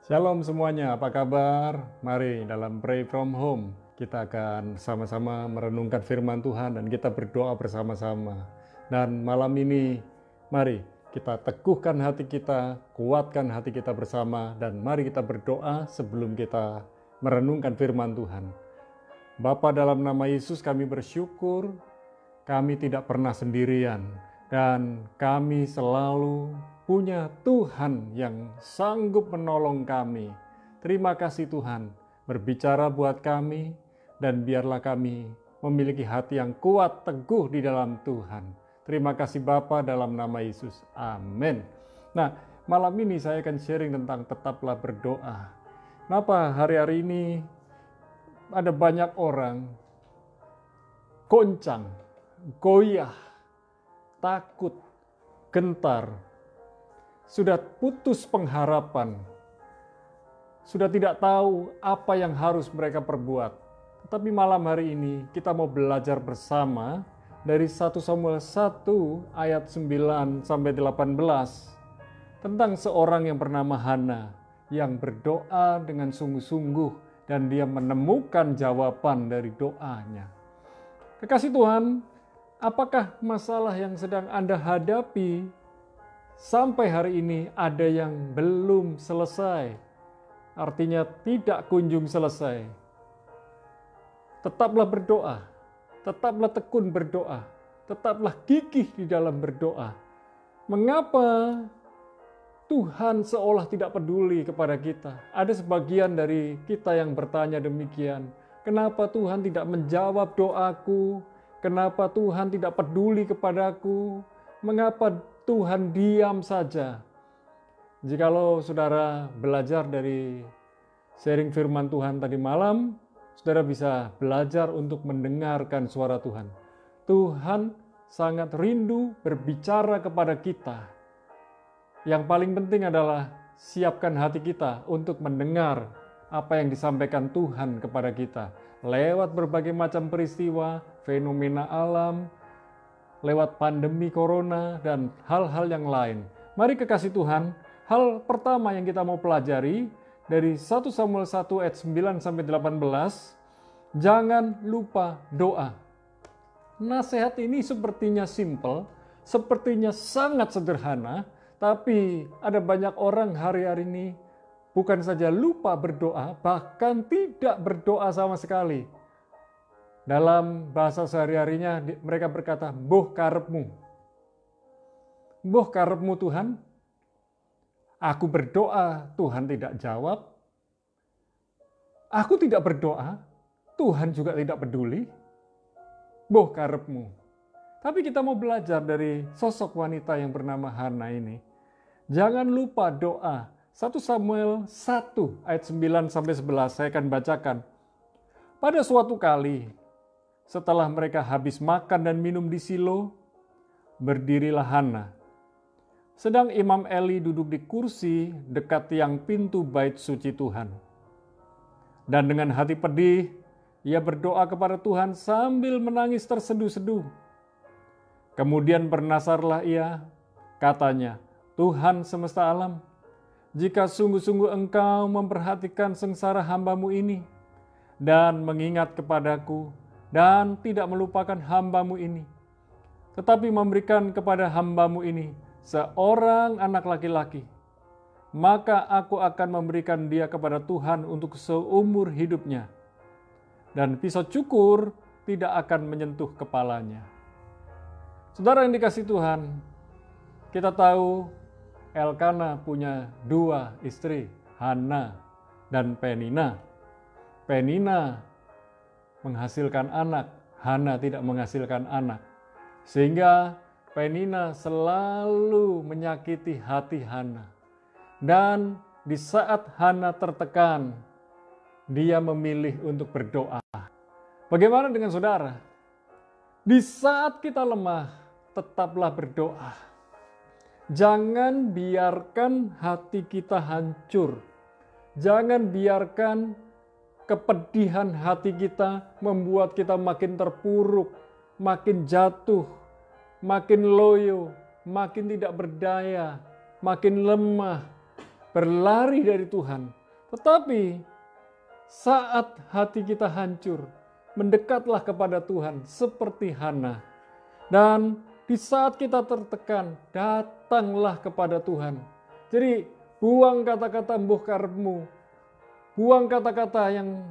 Shalom semuanya, apa kabar? Mari dalam Pray From Home kita akan sama-sama merenungkan firman Tuhan dan kita berdoa bersama-sama. Dan malam ini mari kita teguhkan hati kita, kuatkan hati kita bersama, dan mari kita berdoa sebelum kita merenungkan firman Tuhan. Bapa, dalam nama Yesus kami bersyukur kami tidak pernah sendirian dan kami selalu punya Tuhan yang sanggup menolong kami. Terima kasih Tuhan, berbicara buat kami dan biarlah kami memiliki hati yang kuat teguh di dalam Tuhan. Terima kasih Bapa, dalam nama Yesus. Amin. Nah, malam ini saya akan sharing tentang tetaplah berdoa. Kenapa hari-hari ini ada banyak orang goncang, goyah, takut, gentar, sudah putus pengharapan, sudah tidak tahu apa yang harus mereka perbuat. Tetapi malam hari ini kita mau belajar bersama dari 1 Samuel 1 ayat 9 sampai 18 tentang seorang yang bernama Hana yang berdoa dengan sungguh-sungguh dan dia menemukan jawaban dari doanya. Kekasih Tuhan, apakah masalah yang sedang Anda hadapi sampai hari ini ada yang belum selesai? Artinya tidak kunjung selesai. Tetaplah berdoa, tetaplah tekun berdoa, tetaplah gigih di dalam berdoa. Mengapa Tuhan seolah tidak peduli kepada kita? Ada sebagian dari kita yang bertanya demikian. Kenapa Tuhan tidak menjawab doaku? Kenapa Tuhan tidak peduli kepadaku? Mengapa Tuhan diam saja? Jikalau saudara belajar dari sharing firman Tuhan tadi malam, saudara bisa belajar untuk mendengarkan suara Tuhan. Tuhan sangat rindu berbicara kepada kita. Yang paling penting adalah siapkan hati kita untuk mendengar apa yang disampaikan Tuhan kepada kita lewat berbagai macam peristiwa, fenomena alam, lewat pandemi corona dan hal-hal yang lain. Mari kekasih Tuhan, hal pertama yang kita mau pelajari dari 1 Samuel 1 ayat 9 sampai 18, jangan lupa doa. Nasihat ini sepertinya simple, sepertinya sangat sederhana, tapi ada banyak orang hari-hari ini bukan saja lupa berdoa, bahkan tidak berdoa sama sekali. Dalam bahasa sehari-harinya mereka berkata, "Mbuh karepmu." Mbuh karepmu Tuhan. Aku berdoa, Tuhan tidak jawab. Aku tidak berdoa, Tuhan juga tidak peduli. Mbuh karepmu. Tapi kita mau belajar dari sosok wanita yang bernama Hana ini. Jangan lupa doa. 1 Samuel 1 ayat 9 sampai 11 saya akan bacakan. Pada suatu kali, setelah mereka habis makan dan minum di Silo, berdirilah Hana. Sedang Imam Eli duduk di kursi dekat tiang pintu bait suci Tuhan. Dan dengan hati pedih, ia berdoa kepada Tuhan sambil menangis terseduh-seduh. Kemudian bernasarlah ia, katanya, "Tuhan semesta alam, jika sungguh-sungguh Engkau memperhatikan sengsara hamba-Mu ini, dan mengingat kepadaku, dan tidak melupakan hamba-Mu ini, tetapi memberikan kepada hamba-Mu ini seorang anak laki-laki, maka aku akan memberikan dia kepada Tuhan untuk seumur hidupnya, dan pisau cukur tidak akan menyentuh kepalanya." Saudara yang dikasihi Tuhan, kita tahu Elkana punya dua istri, Hana dan Penina. Penina menghasilkan anak, Hana tidak menghasilkan anak. Sehingga Penina selalu menyakiti hati Hana. Dan di saat Hana tertekan, dia memilih untuk berdoa. Bagaimana dengan saudara? Di saat kita lemah, tetaplah berdoa. Jangan biarkan hati kita hancur. Jangan biarkan kepedihan hati kita membuat kita makin terpuruk, makin jatuh, makin loyo, makin tidak berdaya, makin lemah, berlari dari Tuhan. Tetapi saat hati kita hancur, mendekatlah kepada Tuhan seperti Hana. Dan di saat kita tertekan, datanglah kepada Tuhan. Jadi buang kata-kata mbuh karepmu, buang kata-kata yang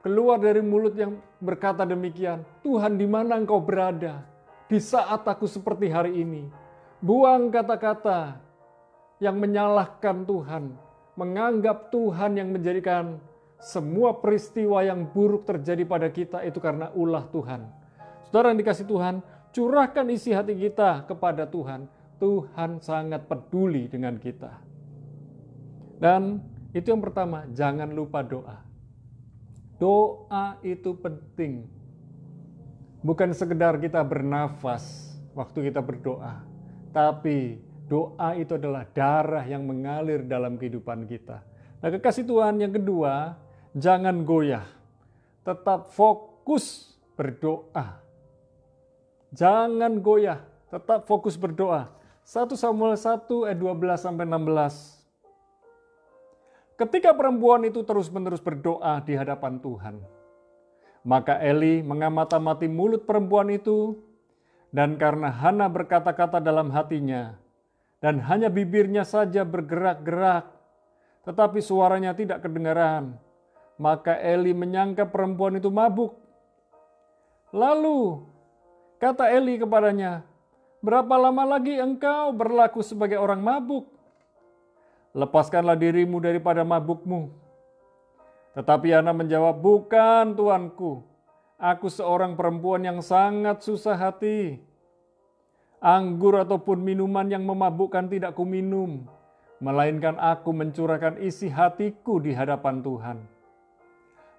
keluar dari mulut yang berkata demikian, Tuhan, di mana Engkau berada di saat aku seperti hari ini? Buang kata-kata yang menyalahkan Tuhan, menganggap Tuhan yang menjadikan semua peristiwa yang buruk terjadi pada kita itu karena ulah Tuhan. Saudara yang dikasih Tuhan, curahkan isi hati kita kepada Tuhan. Tuhan sangat peduli dengan kita. Dan itu yang pertama, jangan lupa doa. Doa itu penting. Bukan sekedar kita bernafas waktu kita berdoa, tapi doa itu adalah darah yang mengalir dalam kehidupan kita. Nah, kekasih Tuhan, yang kedua, jangan goyah. Tetap fokus berdoa. Jangan goyah, tetap fokus berdoa. 1 Samuel 1 ayat 12-16. Ketika perempuan itu terus-menerus berdoa di hadapan Tuhan, maka Eli mengamati mulut perempuan itu, dan karena Hana berkata-kata dalam hatinya, dan hanya bibirnya saja bergerak-gerak, tetapi suaranya tidak kedengaran, maka Eli menyangka perempuan itu mabuk. Lalu kata Eli kepadanya, "Berapa lama lagi engkau berlaku sebagai orang mabuk? Lepaskanlah dirimu daripada mabukmu." Tetapi Hana menjawab, "Bukan, tuanku. Aku seorang perempuan yang sangat susah hati. Anggur ataupun minuman yang memabukkan tidak kuminum, melainkan aku mencurahkan isi hatiku di hadapan Tuhan.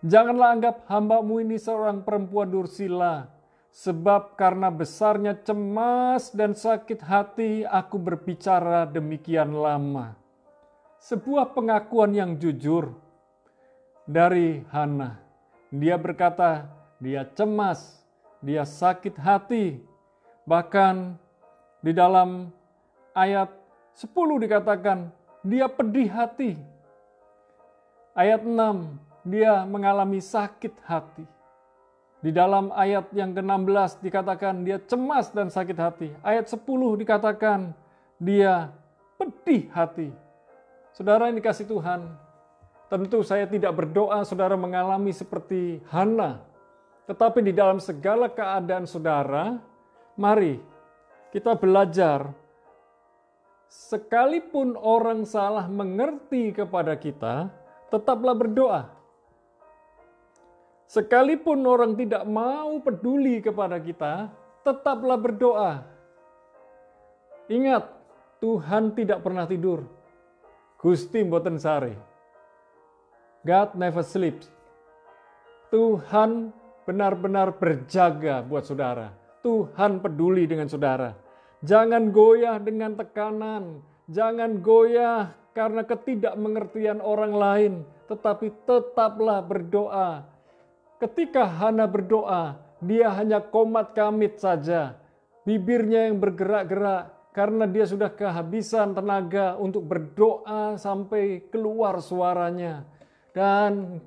Janganlah anggap hamba-Mu ini seorang perempuan dursila, sebab karena besarnya cemas dan sakit hati aku berbicara demikian lama." Sebuah pengakuan yang jujur dari Hana. Dia berkata, dia cemas, dia sakit hati. Bahkan di dalam ayat 10 dikatakan, dia pedih hati. Ayat 6, dia mengalami sakit hati. Di dalam ayat yang ke-16 dikatakan dia cemas dan sakit hati. Ayat 10 dikatakan dia pedih hati. Saudara yang dikasih Tuhan, tentu saya tidak berdoa saudara mengalami seperti Hana. Tetapi di dalam segala keadaan saudara, mari kita belajar. Sekalipun orang salah mengerti kepada kita, tetaplah berdoa. Sekalipun orang tidak mau peduli kepada kita, tetaplah berdoa. Ingat, Tuhan tidak pernah tidur. Gusti mboten sare. God never sleeps. Tuhan benar-benar berjaga buat saudara. Tuhan peduli dengan saudara. Jangan goyah dengan tekanan. Jangan goyah karena ketidakmengertian orang lain. Tetapi tetaplah berdoa. Ketika Hana berdoa, dia hanya komat kamit saja. Bibirnya yang bergerak-gerak. Karena dia sudah kehabisan tenaga untuk berdoa sampai keluar suaranya. Dan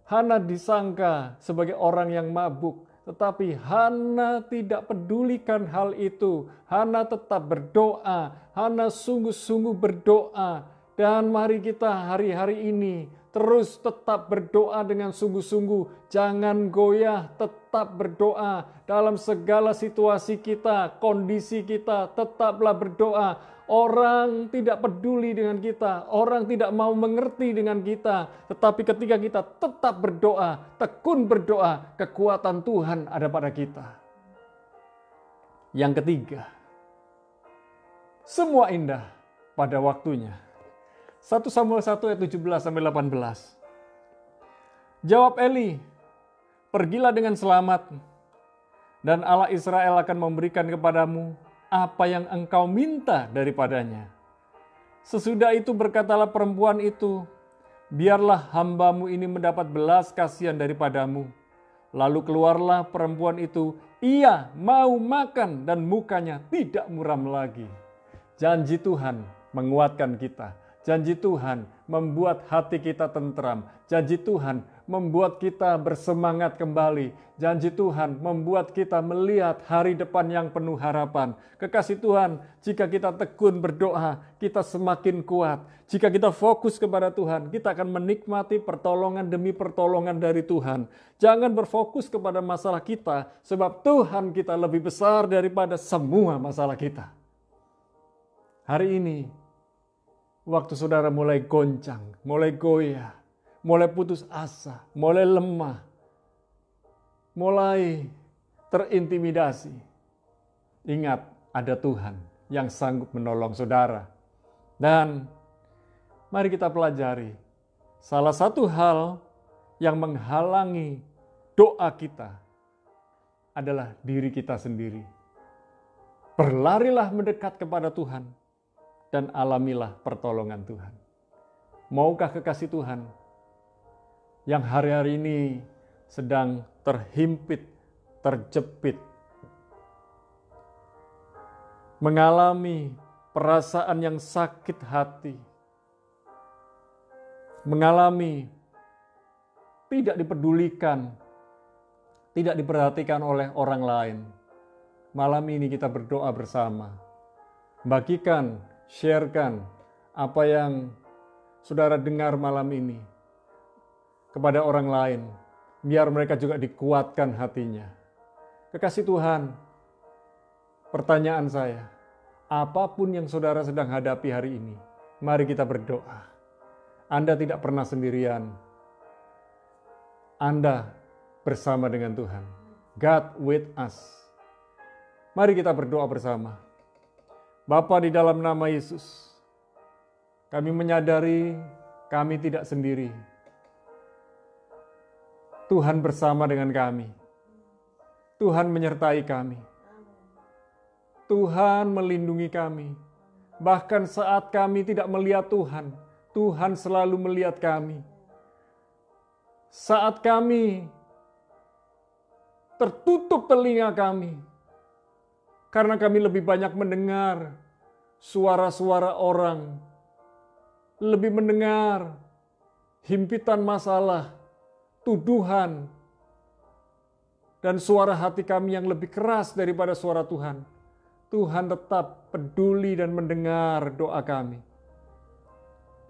Hana disangka sebagai orang yang mabuk. Tetapi Hana tidak pedulikan hal itu. Hana tetap berdoa. Hana sungguh-sungguh berdoa. Dan mari kita hari-hari ini terus tetap berdoa dengan sungguh-sungguh. Jangan goyah, tetap berdoa. Dalam segala situasi kita, kondisi kita, tetaplah berdoa. Orang tidak peduli dengan kita. Orang tidak mau mengerti dengan kita. Tetapi ketika kita tetap berdoa, tekun berdoa, kekuatan Tuhan ada pada kita. Yang ketiga, semua indah pada waktunya. 1 Samuel 1 ayat 17-18. Jawab Eli, "Pergilah dengan selamat, dan Allah Israel akan memberikan kepadamu apa yang engkau minta daripadanya." Sesudah itu berkatalah perempuan itu, "Biarlah hambamu ini mendapat belas kasihan daripadamu." Lalu keluarlah perempuan itu, ia mau makan dan mukanya tidak muram lagi. Janji Tuhan menguatkan kita. Janji Tuhan membuat hati kita tentram. Janji Tuhan membuat kita bersemangat kembali. Janji Tuhan membuat kita melihat hari depan yang penuh harapan. Kekasih Tuhan, jika kita tekun berdoa, kita semakin kuat. Jika kita fokus kepada Tuhan, kita akan menikmati pertolongan demi pertolongan dari Tuhan. Jangan berfokus kepada masalah kita, sebab Tuhan kita lebih besar daripada semua masalah kita. Hari ini, waktu saudara mulai goncang, mulai goyah, mulai putus asa, mulai lemah, mulai terintimidasi. Ingat, ada Tuhan yang sanggup menolong saudara. Dan mari kita pelajari salah satu hal yang menghalangi doa kita adalah diri kita sendiri. Berlarilah mendekat kepada Tuhan dan alamilah pertolongan Tuhan. Maukah kekasih Tuhan yang hari-hari ini sedang terhimpit, terjepit, mengalami perasaan yang sakit hati, mengalami tidak dipedulikan, tidak diperhatikan oleh orang lain. Malam ini kita berdoa bersama. Bagikan, sharekan apa yang saudara dengar malam ini kepada orang lain, biar mereka juga dikuatkan hatinya. Kekasih Tuhan, pertanyaan saya, apapun yang saudara sedang hadapi hari ini, mari kita berdoa. Anda tidak pernah sendirian. Anda bersama dengan Tuhan. God with us. Mari kita berdoa bersama. Bapa, di dalam nama Yesus, kami menyadari kami tidak sendiri. Tuhan bersama dengan kami. Tuhan menyertai kami. Tuhan melindungi kami. Bahkan saat kami tidak melihat Tuhan, Tuhan selalu melihat kami. Saat kami tertutup telinga kami, karena kami lebih banyak mendengar suara-suara orang, lebih mendengar himpitan masalah, tuduhan, dan suara hati kami yang lebih keras daripada suara Tuhan. Tuhan tetap peduli dan mendengar doa kami.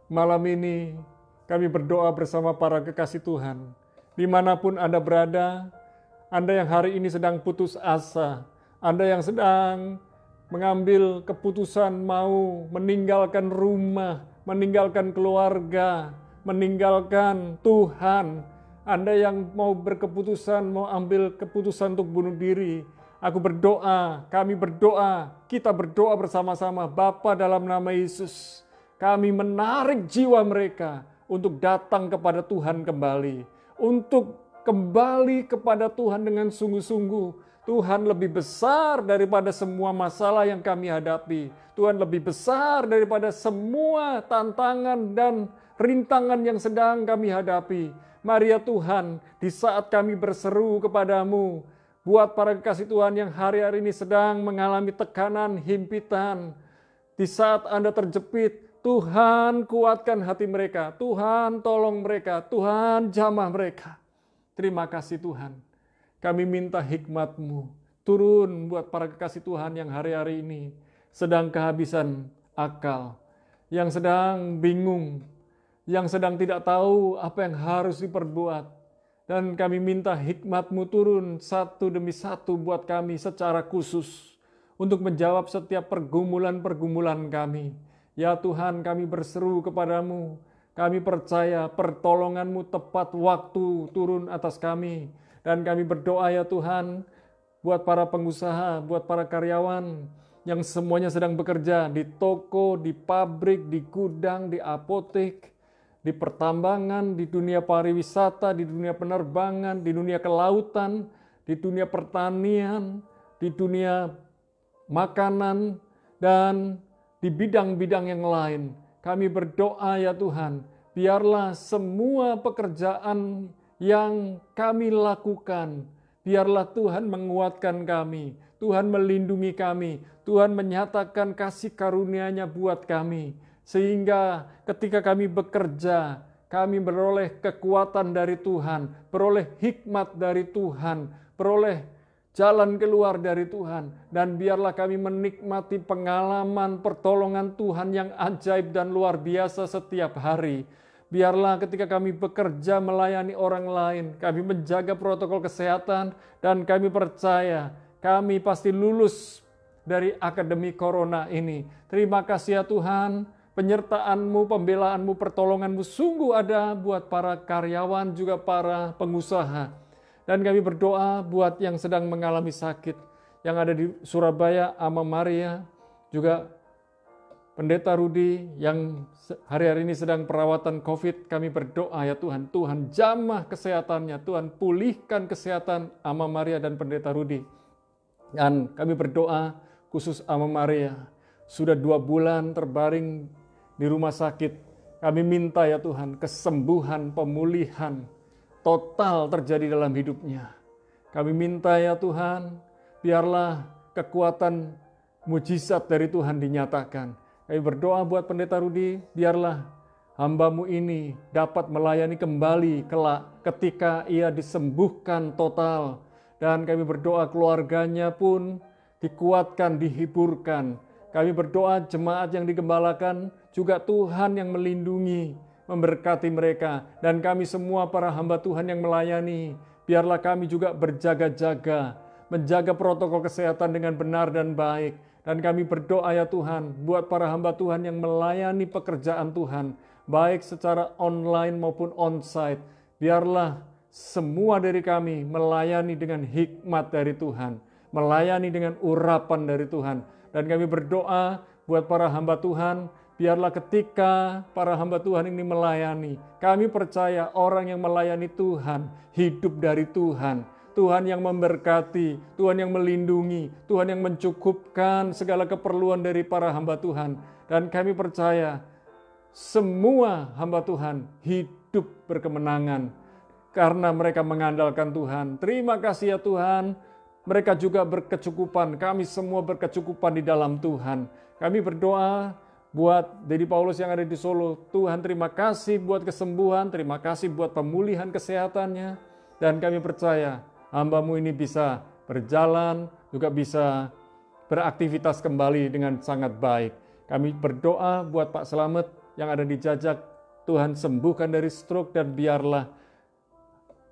Malam ini kami berdoa bersama para kekasih Tuhan. Dimanapun Anda berada, Anda yang hari ini sedang putus asa, Anda yang sedang mengambil keputusan mau meninggalkan rumah, meninggalkan keluarga, meninggalkan Tuhan, Anda yang mau berkeputusan, mau ambil keputusan untuk bunuh diri, aku berdoa, kami berdoa, kita berdoa bersama-sama. Bapa, dalam nama Yesus, kami menarik jiwa mereka untuk datang kepada Tuhan kembali, untuk kembali kepada Tuhan dengan sungguh-sungguh. Tuhan lebih besar daripada semua masalah yang kami hadapi. Tuhan lebih besar daripada semua tantangan dan rintangan yang sedang kami hadapi. Mari ya Tuhan, di saat kami berseru kepadamu, buat para kekasih Tuhan yang hari-hari ini sedang mengalami tekanan, himpitan, di saat Anda terjepit, Tuhan kuatkan hati mereka, Tuhan tolong mereka, Tuhan jamah mereka. Terima kasih Tuhan. Kami minta hikmat-Mu turun buat para kekasih Tuhan yang hari-hari ini sedang kehabisan akal, yang sedang bingung, yang sedang tidak tahu apa yang harus diperbuat. Dan kami minta hikmat-Mu turun satu demi satu buat kami secara khusus untuk menjawab setiap pergumulan-pergumulan kami. Ya Tuhan, kami berseru kepadamu, kami percaya pertolongan-Mu tepat waktu turun atas kami. Dan kami berdoa ya Tuhan, buat para pengusaha, buat para karyawan yang semuanya sedang bekerja di toko, di pabrik, di gudang, di apotek, di pertambangan, di dunia pariwisata, di dunia penerbangan, di dunia kelautan, di dunia pertanian, di dunia makanan, dan di bidang-bidang yang lain. Kami berdoa ya Tuhan, biarlah semua pekerjaan yang kami lakukan, biarlah Tuhan menguatkan kami, Tuhan melindungi kami, Tuhan menyatakan kasih karunia-Nya buat kami. Sehingga ketika kami bekerja, kami beroleh kekuatan dari Tuhan, beroleh hikmat dari Tuhan, beroleh jalan keluar dari Tuhan. Dan biarlah kami menikmati pengalaman pertolongan Tuhan yang ajaib dan luar biasa setiap hari. Biarlah ketika kami bekerja melayani orang lain, kami menjaga protokol kesehatan, dan kami percaya kami pasti lulus dari akademi corona ini. Terima kasih ya Tuhan, penyertaan-Mu, pembelaan-Mu, pertolongan-Mu sungguh ada buat para karyawan, juga para pengusaha. Dan kami berdoa buat yang sedang mengalami sakit, yang ada di Surabaya, Ama Maria, juga Pendeta Rudi yang hari-hari ini sedang perawatan COVID. Kami berdoa ya Tuhan, Tuhan jamah kesehatannya, Tuhan pulihkan kesehatan Ama Maria dan Pendeta Rudi. Dan kami berdoa khusus Ama Maria, sudah 2 bulan terbaring di rumah sakit. Kami minta ya Tuhan, kesembuhan, pemulihan total terjadi dalam hidupnya. Kami minta ya Tuhan, biarlah kekuatan mujizat dari Tuhan dinyatakan. Kami berdoa buat Pendeta Rudi, biarlah hamba-Mu ini dapat melayani kembali kelak ketika ia disembuhkan total. Dan kami berdoa keluarganya pun dikuatkan, dihiburkan. Kami berdoa jemaat yang digembalakan, juga Tuhan yang melindungi, memberkati mereka. Dan kami semua para hamba Tuhan yang melayani, biarlah kami juga berjaga-jaga, menjaga protokol kesehatan dengan benar dan baik. Dan kami berdoa ya Tuhan, buat para hamba Tuhan yang melayani pekerjaan Tuhan, baik secara online maupun onsite. Biarlah semua dari kami melayani dengan hikmat dari Tuhan, melayani dengan urapan dari Tuhan. Dan kami berdoa buat para hamba Tuhan, biarlah ketika para hamba Tuhan ini melayani, kami percaya orang yang melayani Tuhan, hidup dari Tuhan. Tuhan yang memberkati, Tuhan yang melindungi, Tuhan yang mencukupkan segala keperluan dari para hamba Tuhan. Dan kami percaya semua hamba Tuhan hidup berkemenangan karena mereka mengandalkan Tuhan. Terima kasih ya Tuhan, mereka juga berkecukupan, kami semua berkecukupan di dalam Tuhan. Kami berdoa buat Dedi Paulus yang ada di Solo. Tuhan terima kasih buat kesembuhan, terima kasih buat pemulihan kesehatannya. Dan kami percaya hamba-Mu ini bisa berjalan, juga bisa beraktivitas kembali dengan sangat baik. Kami berdoa buat Pak Slamet yang ada di Jajak, Tuhan sembuhkan dari stroke, dan biarlah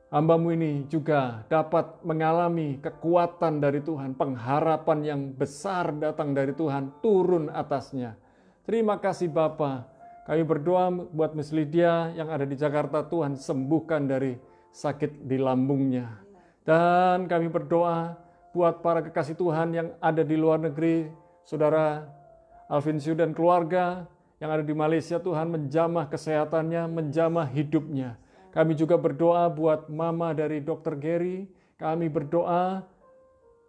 hamba-Mu ini juga dapat mengalami kekuatan dari Tuhan, pengharapan yang besar datang dari Tuhan, turun atasnya. Terima kasih Bapa. Kami berdoa buat Miss Lydia yang ada di Jakarta, Tuhan sembuhkan dari sakit di lambungnya. Dan kami berdoa buat para kekasih Tuhan yang ada di luar negeri, Saudara Alvin Syu dan keluarga yang ada di Malaysia, Tuhan menjamah kesehatannya, menjamah hidupnya. Kami juga berdoa buat mama dari Dr. Gary, kami berdoa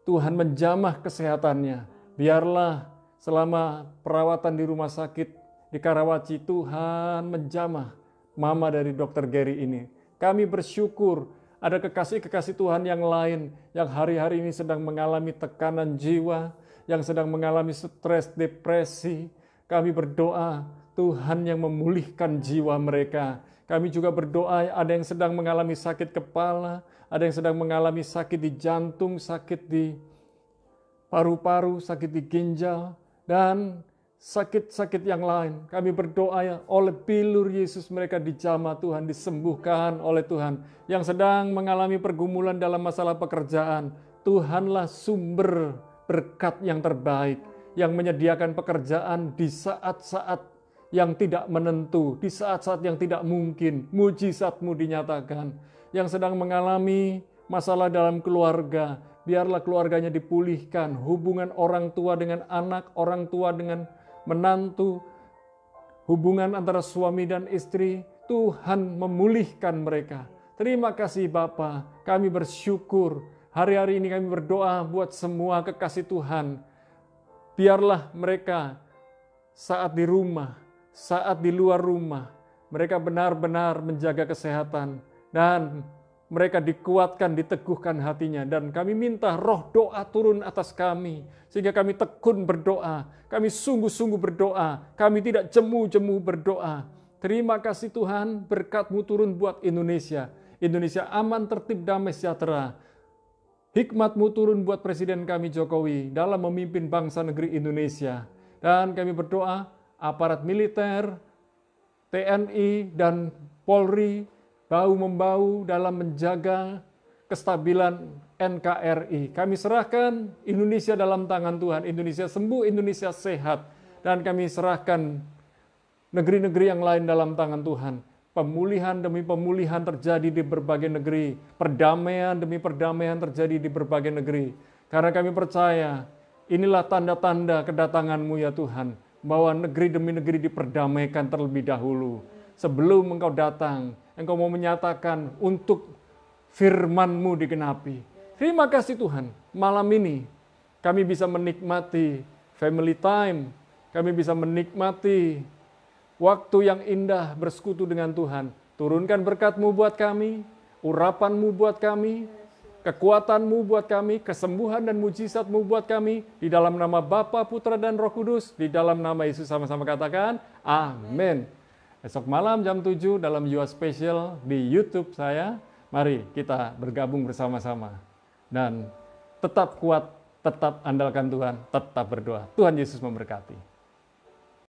Tuhan menjamah kesehatannya. Biarlah selama perawatan di rumah sakit di Karawaci, Tuhan menjamah mama dari Dr. Gary ini. Kami bersyukur ada kekasih-kekasih Tuhan yang lain yang hari-hari ini sedang mengalami tekanan jiwa, yang sedang mengalami stres, depresi. Kami berdoa Tuhan yang memulihkan jiwa mereka. Kami juga berdoa ada yang sedang mengalami sakit kepala, ada yang sedang mengalami sakit di jantung, sakit di paru-paru, sakit di ginjal, dan sakit-sakit yang lain. Kami berdoa ya, oleh bilur Yesus mereka dijamah Tuhan, disembuhkan oleh Tuhan. Yang sedang mengalami pergumulan dalam masalah pekerjaan, Tuhanlah sumber berkat yang terbaik, yang menyediakan pekerjaan di saat-saat yang tidak menentu, di saat-saat yang tidak mungkin, mujizat-Mu dinyatakan. Yang sedang mengalami masalah dalam keluarga, biarlah keluarganya dipulihkan, hubungan orang tua dengan anak, orang tua dengan menantu, hubungan antara suami dan istri, Tuhan memulihkan mereka. Terima kasih Bapa, kami bersyukur. Hari-hari ini kami berdoa buat semua kekasih Tuhan. Biarlah mereka saat di rumah, saat di luar rumah, mereka benar-benar menjaga kesehatan. Dan mereka dikuatkan, diteguhkan hatinya. Dan kami minta roh doa turun atas kami, sehingga kami tekun berdoa, kami sungguh-sungguh berdoa, kami tidak jemu-jemu berdoa. Terima kasih Tuhan, berkat-Mu turun buat Indonesia. Indonesia aman, tertib, damai, sejahtera. Hikmat-Mu turun buat Presiden kami Jokowi dalam memimpin bangsa negeri Indonesia. Dan kami berdoa, aparat militer, TNI, dan Polri bahu-membahu dalam menjaga kestabilan NKRI. Kami serahkan Indonesia dalam tangan Tuhan. Indonesia sembuh, Indonesia sehat. Dan kami serahkan negeri-negeri yang lain dalam tangan Tuhan. Pemulihan demi pemulihan terjadi di berbagai negeri. Perdamaian demi perdamaian terjadi di berbagai negeri. Karena kami percaya, inilah tanda-tanda kedatangan-Mu ya Tuhan. Bahwa negeri demi negeri diperdamaikan terlebih dahulu. Sebelum Engkau datang, Engkau mau menyatakan untuk firman-Mu digenapi. Terima kasih Tuhan, malam ini kami bisa menikmati family time. Kami bisa menikmati waktu yang indah bersekutu dengan Tuhan. Turunkan berkat-Mu buat kami, urapan-Mu buat kami, kekuatan-Mu buat kami, kesembuhan dan mujizat-Mu buat kami. Di dalam nama Bapa, Putra, dan Roh Kudus, di dalam nama Yesus sama-sama katakan, amin. Esok malam jam 7 dalam Yua Special di YouTube saya. Mari kita bergabung bersama-sama. Dan tetap kuat, tetap andalkan Tuhan, tetap berdoa. Tuhan Yesus memberkati.